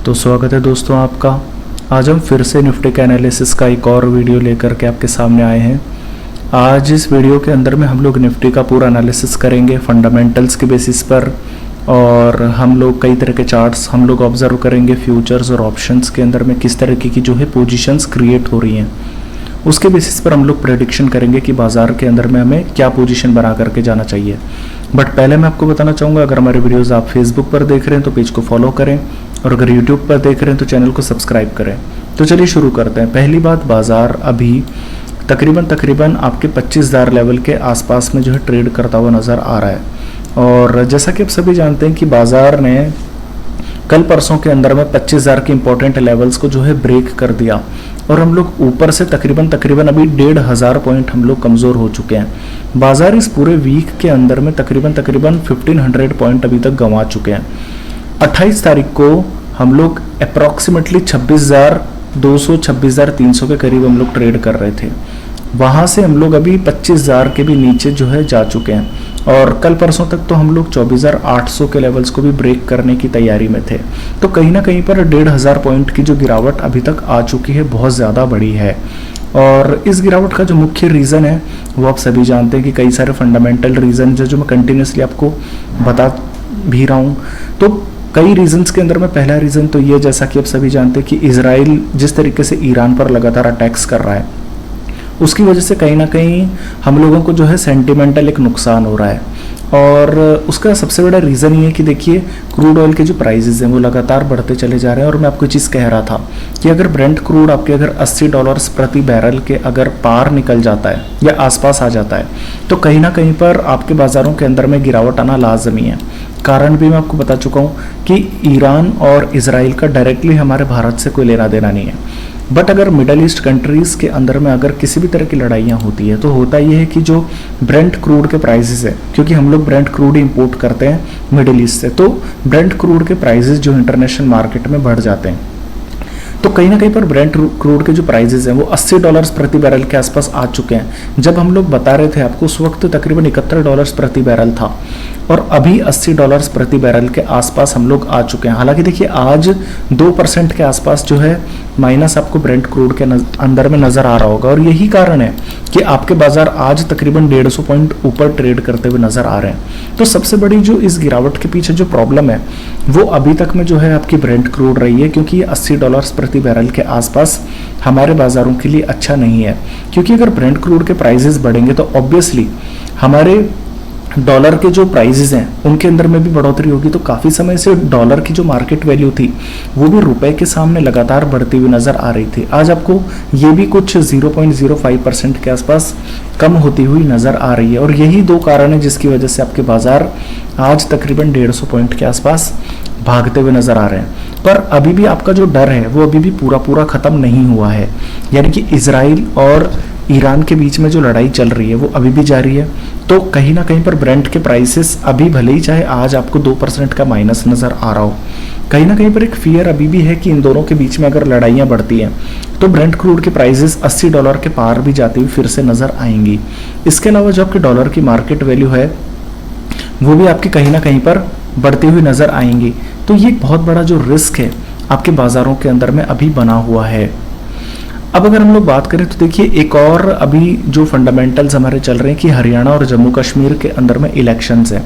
तो स्वागत है दोस्तों आपका। आज हम फिर से निफ्टी का एनालिसिस का एक और वीडियो लेकर के आपके सामने आए हैं। आज इस वीडियो के अंदर में हम लोग निफ्टी का पूरा एनालिसिस करेंगे फंडामेंटल्स के बेसिस पर, और हम लोग कई तरह के चार्ट्स हम लोग ऑब्जर्व करेंगे फ्यूचर्स और ऑप्शंस के अंदर में किस तरीके की जो है पोजीशंस क्रिएट हो रही हैं। उसके बेसिस पर हम लोग प्रेडिक्शन करेंगे कि बाज़ार के अंदर में हमें क्या पोजीशन बना करके जाना चाहिए। बट पहले मैं आपको बताना चाहूँगा, अगर हमारे वीडियोस आप फेसबुक पर देख रहे हैं तो पेज को फॉलो करें, और अगर यूट्यूब पर देख रहे हैं तो चैनल को सब्सक्राइब करें। तो चलिए शुरू करते हैं। पहली बात, बाज़ार अभी तकरीबन आपके 25,000 लेवल के आसपास में जो है ट्रेड करता हुआ नज़र आ रहा है। और जैसा कि आप सभी जानते हैं कि बाज़ार ने कल परसों के अंदर में 25,000 के इंपॉर्टेंट लेवल्स को जो है ब्रेक कर दिया, और हम लोग ऊपर से तकरीबन अभी 1,500 पॉइंट हम लोग कमज़ोर हो चुके हैं। बाज़ार इस पूरे वीक के अंदर में तकरीबन 1,500 पॉइंट अभी तक गंवा चुके हैं। 28 तारीख को हम लोग अप्रॉक्सीमेटली 26,200 26,300 के करीब हम लोग ट्रेड कर रहे थे। वहाँ से हम लोग अभी 25,000 के भी नीचे जो है जा चुके हैं, और कल परसों तक तो हम लोग 24,800 के लेवल्स को भी ब्रेक करने की तैयारी में थे। तो कहीं ना कहीं पर 1,500 पॉइंट की जो गिरावट अभी तक आ चुकी है बहुत ज़्यादा बड़ी है। और इस गिरावट का जो मुख्य रीज़न है वो आप सभी जानते हैं कि कई सारे फंडामेंटल रीज़न जो मैं कंटिन्यूसली आपको बता भी रहा हूँ। तो कई रीजंस के अंदर में पहला रीज़न तो ये, जैसा कि आप सभी जानते हैं कि इजराइल जिस तरीके से ईरान पर लगातार अटैक्स कर रहा है, उसकी वजह से कहीं ना कहीं हम लोगों को जो है सेंटिमेंटल एक नुकसान हो रहा है। और उसका सबसे बड़ा रीज़न ये है कि देखिए, क्रूड ऑयल के जो प्राइसेस हैं वो लगातार बढ़ते चले जा रहे हैं। और मैं आपको चीज़ कह रहा था कि अगर ब्रेंट क्रूड आपके अगर $80 प्रति बैरल के अगर पार निकल जाता है या आसपास आ जाता है, तो कहीं ना कहीं पर आपके बाज़ारों के अंदर में गिरावट आना लाजमी है। कारण भी मैं आपको बता चुका हूँ कि ईरान और इजराइल का डायरेक्टली हमारे भारत से कोई लेना देना नहीं है। बट अगर मिडल ईस्ट कंट्रीज़ के अंदर में अगर किसी भी तरह की लड़ाइयाँ होती है, तो होता ये है कि जो ब्रेंट क्रूड के प्राइसेस है, क्योंकि हम लोग ब्रेंट क्रूड इंपोर्ट करते हैं मिडल ईस्ट से, तो ब्रेंट क्रूड के प्राइसेस जो इंटरनेशनल मार्केट में बढ़ जाते हैं। तो कहीं ना कहीं पर ब्रेंट क्रूड के जो प्राइसेस हैं वो $80 प्रति बैरल के आसपास आ चुके हैं। जब हम लोग बता रहे थे आपको, उस वक्त तकरीबन $71 प्रति बैरल था, और अभी $80 प्रति बैरल के आसपास हम लोग आ चुके हैं। हालांकि देखिए, आज 2% के आसपास जो है माइनस आपको ब्रेंट क्रूड के अंदर में नज़र आ रहा होगा। और यही कारण है कि आपके बाजार आज तकरीबन 150 पॉइंट ऊपर ट्रेड करते हुए नज़र आ रहे हैं। तो सबसे बड़ी जो इस गिरावट के पीछे जो प्रॉब्लम है वो अभी तक में जो है आपकी ब्रेंट क्रूड रही है, क्योंकि ये $80 प्रति बैरल के आसपास हमारे बाज़ारों के लिए अच्छा नहीं है। क्योंकि अगर ब्रेंट क्रूड के प्राइसेस बढ़ेंगे तो ऑब्वियसली हमारे डॉलर के जो प्राइसेस हैं उनके अंदर में भी बढ़ोतरी होगी। तो काफ़ी समय से डॉलर की जो मार्केट वैल्यू थी वो भी रुपए के सामने लगातार बढ़ती हुई नज़र आ रही थी। आज आपको ये भी कुछ 0.05% के आसपास कम होती हुई नज़र आ रही है। और यही दो कारण है जिसकी वजह से आपके बाज़ार आज तकरीबन 150 पॉइंट के आसपास भागते हुए नज़र आ रहे हैं। पर अभी भी आपका जो डर है वो अभी भी पूरा ख़त्म नहीं हुआ है। यानी कि इजराइल और ईरान के बीच में जो लड़ाई चल रही है वो अभी भी जारी है। तो कहीं ना कहीं पर ब्रेंट के प्राइसेस अभी भले ही चाहे आज आपको 2% का माइनस नज़र आ रहा हो, कहीं ना कहीं पर एक फियर अभी भी है कि इन दोनों के बीच में अगर लड़ाइयाँ बढ़ती हैं तो ब्रेंट क्रूड के प्राइसेस $80 के पार भी जाती हुई फिर से नज़र आएंगी। इसके अलावा जो आपके डॉलर की मार्केट वैल्यू है वो भी आपकी कहीं ना कहीं पर बढ़ती हुई नज़र आएंगी। तो ये एक बहुत बड़ा जो रिस्क है आपके बाज़ारों के अंदर में अभी बना हुआ है। अब अगर हम लोग बात करें तो देखिए, एक और अभी जो फंडामेंटल्स हमारे चल रहे हैं कि हरियाणा और जम्मू कश्मीर के अंदर में इलेक्शंस हैं।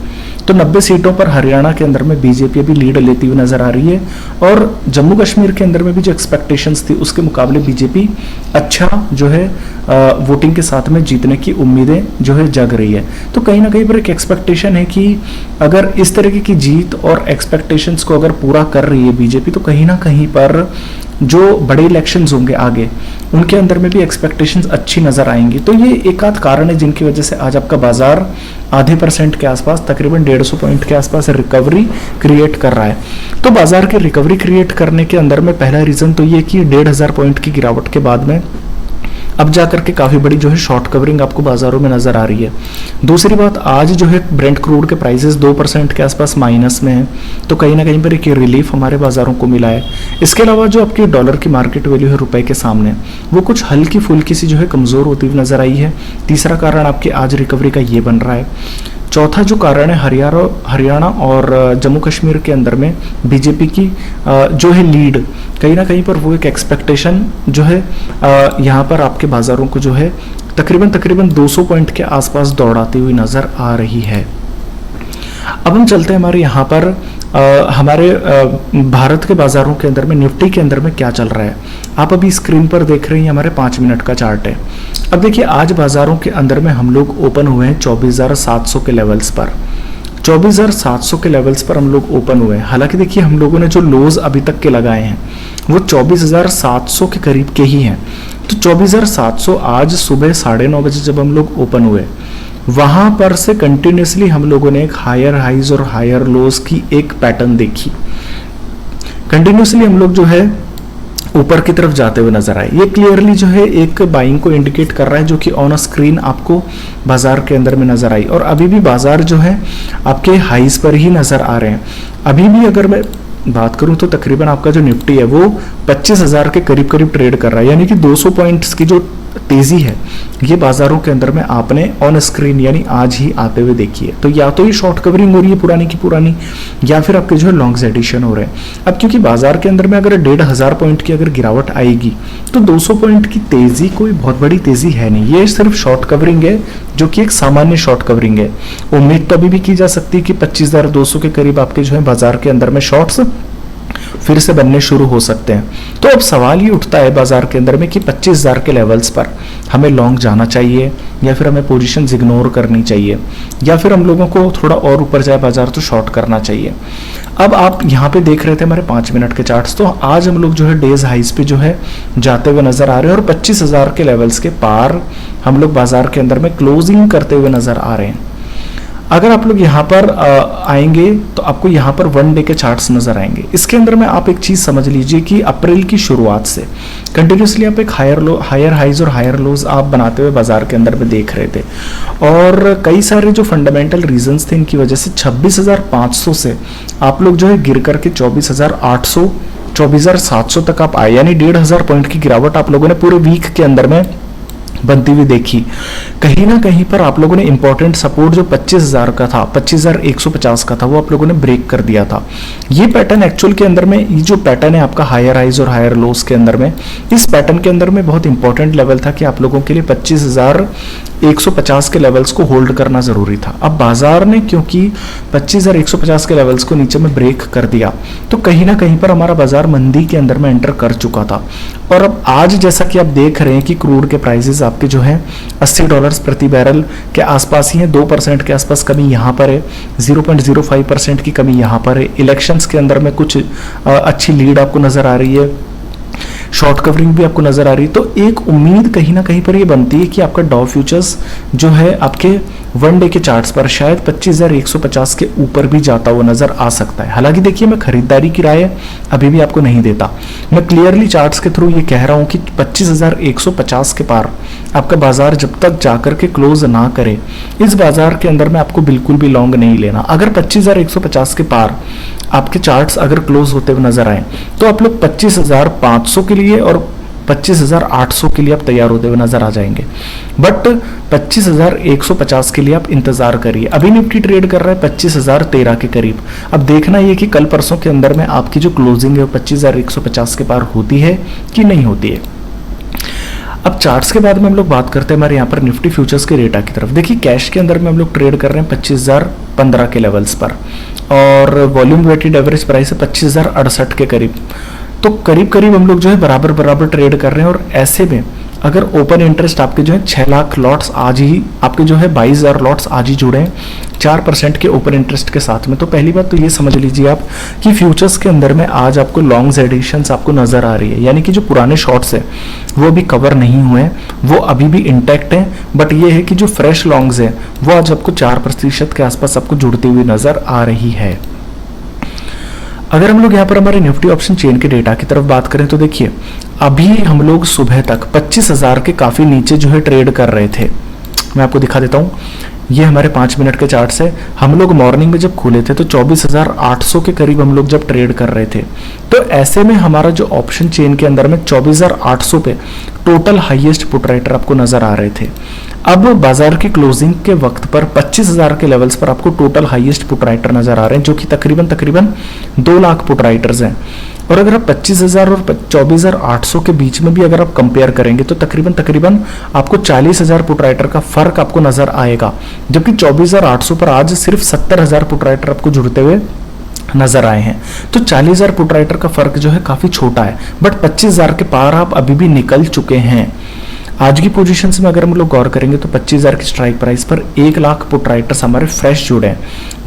तो 90 सीटों पर हरियाणा के अंदर में बीजेपी अभी लीड लेती हुई नज़र आ रही है, और जम्मू कश्मीर के अंदर में भी जो एक्सपेक्टेशंस थी उसके मुकाबले बीजेपी अच्छा जो है वोटिंग के साथ में जीतने की उम्मीदें जो है जग रही है। तो कहीं ना कहीं पर एक एक्सपेक्टेशन है कि अगर इस तरीके की जीत और एक्सपेक्टेशंस को अगर पूरा कर रही है बीजेपी, तो कहीं ना कहीं पर जो बड़े इलेक्शंस होंगे आगे उनके अंदर में भी एक्सपेक्टेशंस अच्छी नज़र आएंगी। तो ये एक आध कारण है जिनकी वजह से आज आपका बाजार आधे % के आसपास तकरीबन 150 पॉइंट के आसपास रिकवरी क्रिएट कर रहा है। तो बाजार की रिकवरी क्रिएट करने के अंदर में पहला रीज़न तो ये कि 1,500 पॉइंट की गिरावट के बाद में अब जाकर के काफ़ी बड़ी जो है शॉर्ट कवरिंग आपको बाज़ारों में नज़र आ रही है। दूसरी बात, आज जो है ब्रेंट क्रूड के प्राइसेस 2% के आसपास माइनस में है, तो कहीं ना कहीं पर एक रिलीफ हमारे बाज़ारों को मिला है। इसके अलावा जो आपकी डॉलर की मार्केट वैल्यू है रुपए के सामने, वो कुछ हल्की फुल्की सी जो है कमज़ोर होती हुई नज़र आई है। तीसरा कारण आपकी आज रिकवरी का ये बन रहा है। चौथा जो कारण है हरियाणा और जम्मू कश्मीर के अंदर में बीजेपी की जो है लीड, कहीं ना कहीं पर वो एक एक्सपेक्टेशन जो है यहाँ पर आपके बाजारों को जो है तकरीबन 200 पॉइंट के आसपास दौड़ाती हुई नज़र आ रही है। अब हम चलते हैं हमारे यहाँ पर हमारे भारत के बाजारों के अंदर में निफ्टी के अंदर में क्या चल रहा है। आप अभी स्क्रीन पर देख रहे हैं हमारे 5 मिनट का चार्ट है। अब देखिए आज बाजारों के अंदर में हम लोग ओपन हुए हैं 24,700 के लेवल्स पर। 24,700 के लेवल्स पर हम लोग ओपन हुए हैं। हालांकि देखिए हम लोगों ने जो लोज अभी तक के लगाए हैं वो 24,700 के करीब के ही हैं। तो 24,700 आज सुबह 9:30 बजे जब हम लोग ओपन हुए वहां पर से कंटिन्यूसली हम लोगों ने एक हायर हाइज और हायर लोज की एक पैटर्न देखी। कंटिन्यूसली हम लोग जो है ऊपर की तरफ जाते हुए नजर आए। ये क्लियरली जो है एक बाइंग को इंडिकेट कर रहा है जो कि ऑन अ स्क्रीन आपको बाजार के अंदर में नजर आई। और अभी भी बाजार जो है आपके हाइज पर ही नजर आ रहे हैं। अभी भी अगर मैं बात करूं तो तकरीबन आपका जो निफ्टी है वो 25,000 के करीब करीब ट्रेड कर रहा है, यानी कि 200 पॉइंट्स की जो तेजी है ये बाजारों के अंदर में आपने ऑन स्क्रीन यानी आज ही आते हुए देखी है। तो या तो ये शॉर्ट कवरिंग हो रही है पुरानी की पुरानी, या फिर आपके जो है लॉन्ग्स एडिशन हो रहे हैं। अब क्योंकि बाजार के अंदर में अगर 1,500 पॉइंट की अगर गिरावट आएगी तो 200 पॉइंट की तेजी कोई बहुत बड़ी तेजी है नहीं, ये सिर्फ शॉर्ट कवरिंग है जो कि एक सामान्य शॉर्ट कवरिंग है। उम्मीद तो अभी भी की जा सकती है कि 25,200 के करीब आपके जो है बाजार के अंदर में शॉर्ट्स फिर से बनने शुरू हो सकते हैं। तो अब सवाल ये उठता है बाजार के अंदर में कि 25,000 के लेवल्स पर हमें लॉन्ग जाना चाहिए या फिर हमें पोजीशंस इग्नोर करनी चाहिए, या फिर हम लोगों को थोड़ा और ऊपर जाए बाजार तो शॉर्ट करना चाहिए। अब आप यहाँ पे देख रहे थे हमारे 5 मिनट के चार्ट्स, तो आज हम लोग जो है डेज हाइज पे जो है जाते हुए नजर आ रहे हैं और 25,000 के लेवल्स के पार हम लोग बाजार के अंदर में क्लोजिंग करते हुए नजर आ रहे हैं। अगर आप लोग यहाँ पर आएंगे तो आपको यहाँ पर 1 डे के चार्ट्स नजर आएंगे। इसके अंदर में आप एक चीज समझ लीजिए कि अप्रैल की शुरुआत से कंटिन्यूसली आप एक हायर हाइज और हायर लोज आप बनाते हुए बाजार के अंदर में देख रहे थे, और कई सारे जो फंडामेंटल रीजंस थे इनकी वजह से 26,500 से आप लोग जो है गिर करके 24,800 24,700 तक आप आए, यानी 1,500 पॉइंट की गिरावट आप लोगों ने पूरे वीक के अंदर में बनती हुई देखी। कहीं ना कहीं पर आप लोगों ने इंपॉर्टेंट सपोर्ट जो 25,000 का था, 25,150 का था, वो आप लोगों ने ब्रेक कर दिया था। ये पैटर्न एक्चुअल के अंदर में, ये जो पैटर्न है आपका हायर हाइज और हायर लोस के अंदर में, इस पैटर्न के अंदर में बहुत इंपॉर्टेंट लेवल था कि आप लोगों के लिए 25,150 के लेवल्स को होल्ड करना जरूरी था। अब बाजार ने क्योंकि 25,150 के लेवल्स को नीचे में ब्रेक कर दिया तो कहीं ना कहीं पर हमारा बाजार मंदी के अंदर में एंटर कर चुका था। और अब आज जैसा कि आप देख रहे हैं कि क्रूड के प्राइसेस आपके जो है $80 प्रति बैरल के आसपास ही है, 2% के आसपास कमी यहाँ पर है, 0.05% की कमी यहाँ पर है। इलेक्शंस के अंदर में कुछ अच्छी लीड आपको नजर आ रही है, शॉर्ट कवरिंग भी आपको नजर आ रही है। तो एक उम्मीद कहीं ना कहीं पर ये बनती है कि आपका डॉ फ्यूचर्स जो है आपके 1 डे के चार्ट्स पर शायद 25,150 के ऊपर भी जाता हुआ नजर आ सकता है। हालांकि देखिए मैं खरीदारी की राय अभी भी आपको नहीं देता, मैं क्लियरली चार्ट्स के थ्रू ये कह रहा हूं कि 25,150 के पार आपका बाजार जब तक जाकर के क्लोज ना करे, इस बाजार के अंदर में आपको बिल्कुल भी लॉन्ग नहीं लेना। अगर 25,150 के पार आपके चार्ट्स अगर क्लोज होते हुए नजर आए तो आप लोग 25,500 के लिए और 25,800 के लिए आप तैयार होते हुए नजर आ जाएंगे। बट 25,150 के लिए आप इंतजार करिए। अभी निफ्टी ट्रेड कर रहा है 25,013 के करीब। अब देखना ये कि कल परसों के अंदर में आपकी जो क्लोजिंग है वो 25,150 के पार होती है कि नहीं होती है। अब चार्ट्स के बाद में हम लोग बात करते हैं हमारे यहाँ पर निफ्टी फ्यूचर्स के डेटा की तरफ। देखिए कैश के अंदर में हम लोग ट्रेड कर रहे हैं 25,015 के लेवल्स पर, और वॉल्यूम वेटेड एवरेज प्राइस है 25,068 के करीब। तो करीब करीब हम लोग जो है बराबर ट्रेड कर रहे हैं। और ऐसे में अगर ओपन इंटरेस्ट आपके जो है 6 लाख लॉट्स आज ही आपके जो है 22,000 लॉट्स आज ही जुड़े हैं 4% के ओपन इंटरेस्ट के साथ में, तो पहली बात तो ये समझ लीजिए आप कि फ्यूचर्स के अंदर में आज आपको लॉन्ग्स एडिशंस आपको नजर आ रही है, यानी कि जो पुराने शॉर्ट्स है वो अभी कवर नहीं हुए हैं, वो अभी भी इंटैक्ट हैं। बट ये है कि जो फ्रेश लॉन्ग्स है वो आज आपको 4% के आसपास आपको जुड़ती हुई नजर आ रही है। अगर हम लोग यहाँ पर हमारे निफ्टी ऑप्शन चेन के डेटा की तरफ बात करें तो देखिए अभी हम लोग सुबह तक 25,000 के काफी नीचे जो है ट्रेड कर रहे थे। मैं आपको दिखा देता हूँ, ये हमारे 5 मिनट के चार्ट्स है। हम लोग मॉर्निंग में जब खुले थे तो 24,800 के करीब हम लोग जब ट्रेड कर रहे थे, तो ऐसे में हमारा जो ऑप्शन चेन के अंदर में 24,800 पे टोटल हाईएस्ट पुट राइटर आपको नजर आ रहे थे। अब बाजार की क्लोजिंग के वक्त पर 25,000 के लेवल्स पर आपको टोटल हाईएस्ट पुट राइटर नजर आ रहे हैं, जो कि तकरीबन 2 लाख पुट राइटर्स हैं। और अगर आप 25,000 और 24,800 के बीच में भी अगर आप कंपेयर करेंगे तो तकरीबन आपको 40,000 पुट राइटर का फर्क आपको नजर आएगा, जबकि 24,800 पर आज सिर्फ 70,000 पुट राइटर आपको जुड़ते हुए नजर आए हैं। तो 40,000 पुट राइटर का फर्क जो है काफी छोटा है, बट 25,000 के पार आप अभी भी निकल चुके हैं। आज की पोजीशंस में अगर हम लोग गौर करेंगे तो 25,000 की स्ट्राइक प्राइस पर 1 लाख पुट राइटर्स हमारे फ्रेश जुड़े हैं,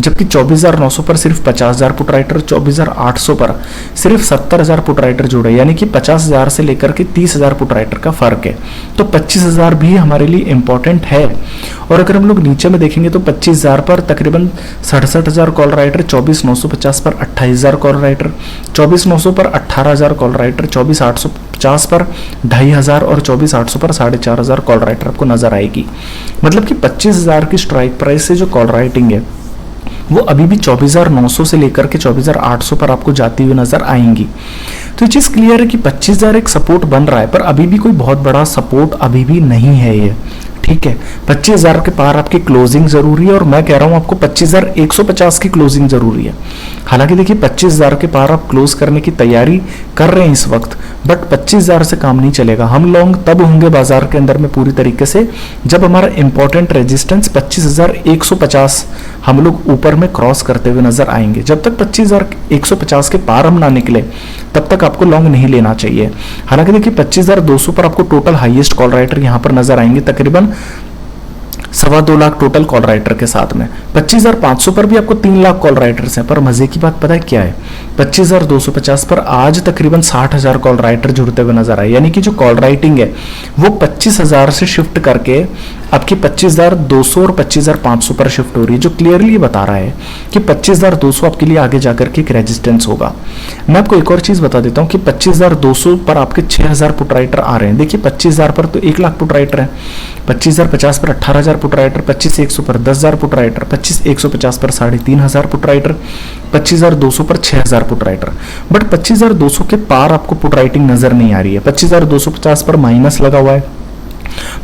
जबकि 24,900 पर सिर्फ 50,000 पुट राइटर, 24,800 पर सिर्फ 70,000 पुट राइटर जुड़े, यानी कि 50,000 से लेकर के 30,000 पुट राइटर का फर्क है। तो 25,000 भी हमारे लिए इंपॉर्टेंट है। और अगर हम लोग नीचे में देखेंगे तो 25,000 पर तकरीबन 67,000 कॉल राइटर, 24,950 पर 28,000 कॉल राइटर, 24,900 पर 18,000 कॉल राइटर, 24,850 पर 2,500 और 24,800 पर 4,500 कॉल राइटर आपको नजर आएगी। मतलब कि 25,000 की स्ट्राइक प्राइस से जो कॉल राइटिंग है वो अभी भी 24,900 से लेकर के 24,800 पर आपको जाती हुई नजर आएंगी। तो ये चीज क्लियर है कि 25,000 एक सपोर्ट बन रहा है, पर अभी भी कोई बहुत बड़ा सपोर्ट अभी भी नहीं है ये, ठीक है। 25,000 के पार आपकी क्लोजिंग जरूरी है, और मैं कह रहा हूं आपको 25,150 की क्लोजिंग जरूरी है। हालांकि देखिए 25,000 के पार आप क्लोज करने की तैयारी कर रहे हैं इस वक्त, बट 25,000 से काम नहीं चलेगा। हम लॉन्ग तब होंगे बाजार के अंदर में पूरी तरीके से जब हमारा इंपॉर्टेंट रेजिस्टेंस 25,150 हम लोग ऊपर में क्रॉस करते हुए नजर आएंगे। जब तक 25,150 के पार हम ना निकले तब तक आपको लॉन्ग नहीं लेना चाहिए। हालांकि देखिए 25,200 पर आपको टोटल हाईएस्ट कॉल राइटर यहां पर नजर आएंगे, तकरीबन 2.25 लाख टोटल कॉल राइटर के साथ में। 25,500 पर भी आपको 3 लाख कॉल राइटर्स हैं, पर मजे की बात पता है क्या है, 25,250 पर आज तकरीबन 60,000 कॉल राइटर जुड़ते हुए नजर आए, यानी कि जो कॉल राइटिंग है वो 25,000 से शिफ्ट करके आपकी 25,200 और 25,500 पर शिफ्ट हो रही है, जो क्लियरली बता रहा है कि 25,200 आपके लिए आगे जाकर के एक रेजिस्टेंस होगा। मैं आपको एक और चीज बता देता हूं कि 25,200 पर आपके 6,000 पुट राइटर आ रहे हैं। देखिए 25,000 पर तो 1 लाख पुट राइटर है, 25,050 पर 18,000 पुट राइटर, 25,100 पर 10,000 पुट राइटर, 25,150 पर 3,500 पुट राइटर, 25,200 पर 6,000 पुट राइटर। बट 25,200 के पार आपको पुट राइटिंग नजर नहीं आ रही है। 25,250 पर माइनस लगा हुआ है,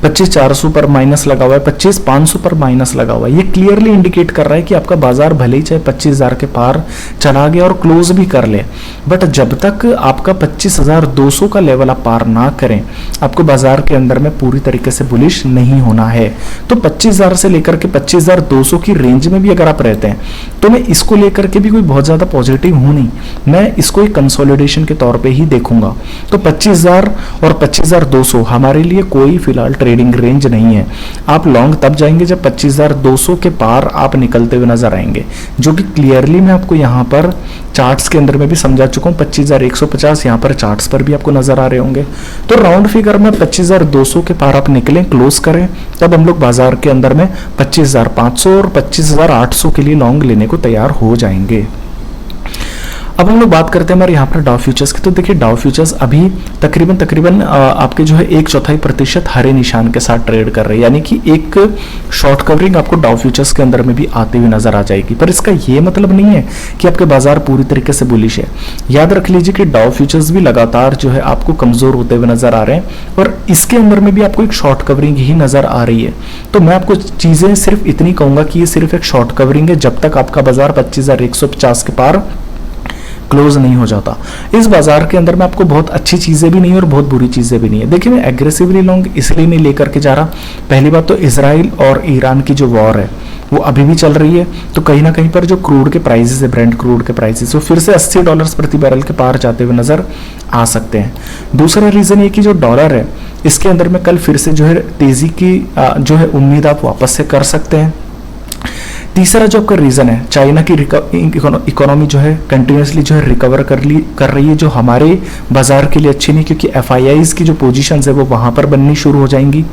25,400 पर माइनस लगा हुआ है, 25,500 पर माइनस लगा हुआ है। ये क्लियरली इंडिकेट कर रहा है कि आपका बाजार भले ही चाहे 25,000 के पार चला गया और क्लोज भी कर ले, बट जब तक आपका 25,200 का लेवल आप पार ना करें आपको बाजार के अंदर में पूरी तरीके से बुलिश नहीं होना है। तो 25,000 से लेकर के 25,200 की रेंज में भी अगर आप रहते हैं तो मैं इसको लेकर के भी कोई बहुत ज्यादा पॉजिटिव हूं नहीं, मैं इसको एक कंसोलिडेशन के तौर पे ही देखूंगा। तो 25,000 और 25,200 हमारे लिए कोई फिलहाल ट्रेडिंग रेंज नहीं है। आप लॉन्ग तब जाएंगे जब 25,200 के पार आप निकलते हुए नजर आएंगे, जो कि क्लियरली मैं आपको यहाँ पर चार्ट्स के अंदर में भी समझा चुका हूँ। 25,150 यहाँ पर चार्ट्स पर भी आपको नजर आ रहे होंगे। तो राउंड फिगर में 25,200 के पार आप निकलें, क्लोज करें, तब हम लोग बाजार के अंदर में 25,500 और 25,800 के लिए लॉन्ग लेने को तैयार हो जाएंगे। अब हम लोग बात करते हैं हमारे यहाँ पर डाउ फ्यूचर्स की। तो देखिए डाउ फ्यूचर्स अभी तकरीबन आपके जो है 1/4% हरे निशान के साथ ट्रेड कर रहे हैं, यानी कि एक शॉर्ट कवरिंग आपको डाउ फ्यूचर्स के अंदर में भी आती हुई नजर आ जाएगी। पर इसका ये मतलब नहीं है कि आपके बाजार पूरी तरीके से बुलिश है। याद रख लीजिए कि डाउ फ्यूचर्स भी लगातार जो है आपको कमजोर होते हुए नजर आ रहे हैं, और इसके अंदर में भी आपको एक शॉर्ट कवरिंग ही नजर आ रही है। तो मैं आपको चीजें सिर्फ इतनी कहूंगा कि ये सिर्फ एक शॉर्ट कवरिंग है, जब तक आपका बाजार 25,150 के पार क्लोज नहीं हो जाता। इस बाजार के अंदर में आपको बहुत अच्छी चीजें भी नहीं है और बहुत बुरी चीजें भी नहीं है। देखिए मैं एग्रेसिवली लॉन्ग इसलिए नहीं लेकर के जा रहा। पहली बात तो इजराइल और ईरान की जो वॉर है वो अभी भी चल रही है, तो कहीं ना कहीं पर जो क्रूड के प्राइसेस है, ब्रेंट क्रूड के प्राइसेस, वो फिर से $80 प्रति बैरल के पार जाते हुए नजर आ सकते हैं। दूसरा रीजन ये कि जो डॉलर है इसके अंदर में कल फिर से जो है तेजी की जो है उम्मीद आप वापस से कर सकते हैं। तीसरा जो आपका रीजन है, चाइना की इकोनॉमी जो है कंटिन्यूसली जो है रिकवर कर रही है, जो हमारे बाजार के लिए अच्छी नहीं, क्योंकि एफआईआईज की जो पोजीशंस है वो वहां पर बननी शुरू हो जाएंगी।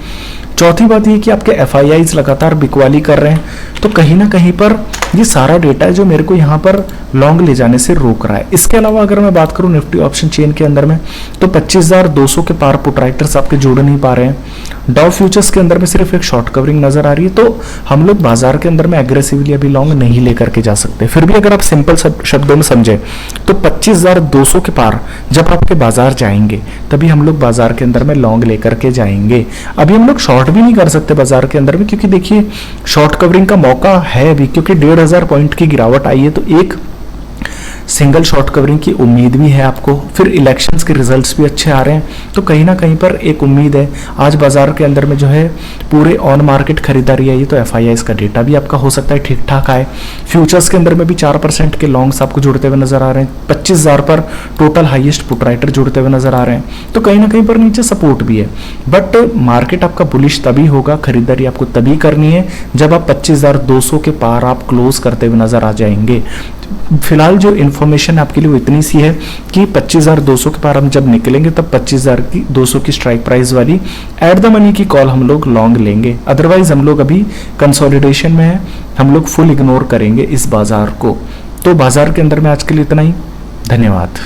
चौथी बात ये कि आपके एफआईआईज लगातार बिकवाली कर रहे हैं, तो कहीं ना कहीं पर ये सारा डेटा है जो मेरे को यहाँ पर लॉन्ग ले जाने से रोक रहा है। इसके अलावा अगर मैं बात करूं निफ्टी ऑप्शन चेन के अंदर में, तो 25,200 के पार पुट राइटर्स आपके जुड़ नहीं पा रहे हैं। डाउ फ्यूचर्स के अंदर में सिर्फ एक शॉर्ट कवरिंग नजर आ रही है, तो हम लोग बाजार के अंदर में एग्रेसिवली अभी लॉन्ग नहीं लेकर के जा सकते। फिर भी अगर आप सिंपल शब्दों में समझे तो 25,200 के पार जब आपके बाजार जाएंगे तभी हम लोग बाजार के अंदर में लॉन्ग लेकर के जाएंगे। अभी हम लोग शॉर्ट भी नहीं कर सकते बाजार के अंदर में, क्योंकि देखिए शॉर्ट कवरिंग का मौका है अभी, क्योंकि 1500 पॉइंट की गिरावट आई है, तो एक सिंगल शॉर्ट कवरिंग की उम्मीद भी है आपको। फिर इलेक्शंस के रिजल्ट्स भी अच्छे आ रहे हैं, तो कहीं ना कहीं पर एक उम्मीद है। आज बाजार के अंदर में जो है पूरे ऑन मार्केट खरीदारी आई है, तो FIIs का डेटा भी आपका हो सकता है ठीक ठाक आए। फ्यूचर्स के अंदर में भी 4% के लॉन्ग्स आपको जुड़ते हुए नजर आ रहे हैं। 25,000 पर टोटल हाईएस्ट पुट राइटर जुड़ते हुए नजर आ रहे हैं, तो कहीं ना कहीं पर नीचे सपोर्ट भी है। बट मार्केट आपका बुलिश तभी होगा, खरीदारी आपको तभी करनी है जब आप 25,200 के पार आप क्लोज करते हुए नजर आ जाएंगे। फिलहाल जो इन्फॉर्मेशन आपके लिए वो इतनी सी है कि 25,200 के पार हम जब निकलेंगे तब 25,200 की स्ट्राइक प्राइस वाली एट द मनी की कॉल हम लोग लॉन्ग लेंगे। अदरवाइज हम लोग अभी कंसोलिडेशन में है, हम लोग फुल इग्नोर करेंगे इस बाजार को। तो बाजार के अंदर में आज के लिए इतना ही। धन्यवाद।